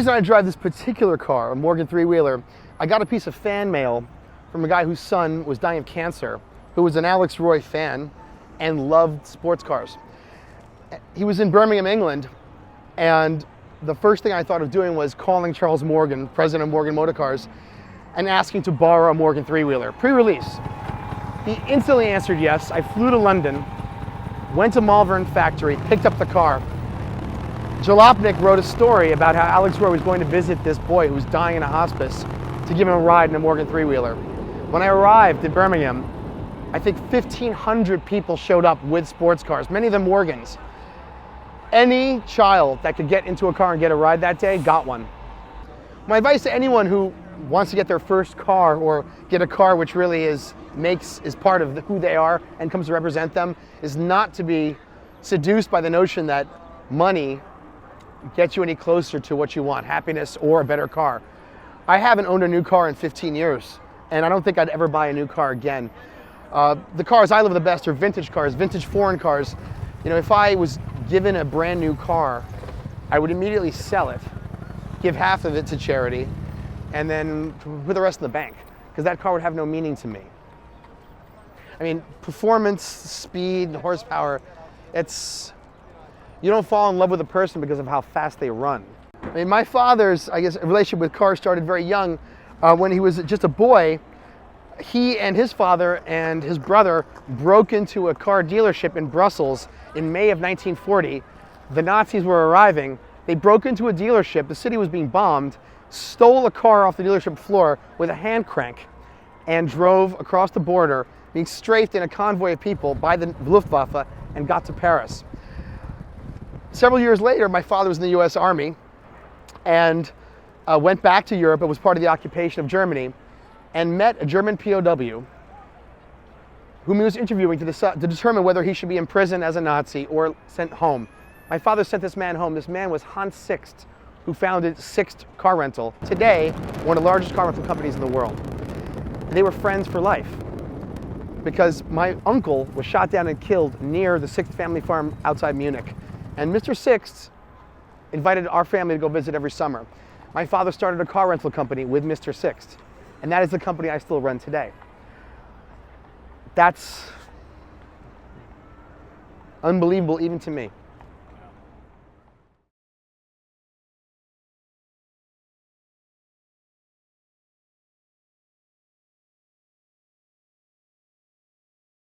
reason I drive this particular car, a Morgan three-wheeler, I got a piece of fan mail from a guy whose son was dying of cancer, who was an Alex Roy fan and loved sports cars. He was in Birmingham, England, and the first thing I thought of doing was calling Charles Morgan, president of Morgan Motor Cars, and asking to borrow a Morgan three-wheeler, pre-release. He instantly answered yes. I flew to London, went to Malvern factory, picked up the car. Jalopnik wrote a story about how Alex Roy was going to visit this boy who was dying in a hospice to give him a ride in a Morgan three-wheeler. When I arrived in Birmingham, I think 1,500 people showed up with sports cars, many of them Morgans. Any child that could get into a car and get a ride that day got one. My advice to anyone who wants to get their first car or get a car which really is part of who they are and comes to represent them is not to be seduced by the notion that money gets you any closer to what you want, happiness or a better car. I haven't owned a new car in 15 years, and I don't think I'd ever buy a new car again. The cars I love the best are vintage cars, vintage foreign cars. You know, if I was given a brand new car, I would immediately sell it, give half of it to charity, and then put the rest in the bank, because that car would have no meaning to me. I mean, performance, speed, horsepower, you don't fall in love with a person because of how fast they run. I mean, my father's, relationship with cars started very young. When he was just a boy, he and his father and his brother broke into a car dealership in Brussels in May of 1940. The Nazis were arriving. They broke into a dealership. The city was being bombed, stole a car off the dealership floor with a hand crank, and drove across the border, being strafed in a convoy of people by the Luftwaffe, and got to Paris. Several years later, my father was in the US Army and went back to Europe. It was part of the occupation of Germany, and met a German POW whom he was interviewing to determine whether he should be imprisoned as a Nazi or sent home. My father sent this man home. This man was Hans Sixt, who founded Sixt Car Rental, today one of the largest car rental companies in the world. They were friends for life because my uncle was shot down and killed near the Sixt family farm outside Munich. And Mr. Sixt invited our family to go visit every summer. My father started a car rental company with Mr. Sixt, and that is the company I still run today. That's unbelievable even to me.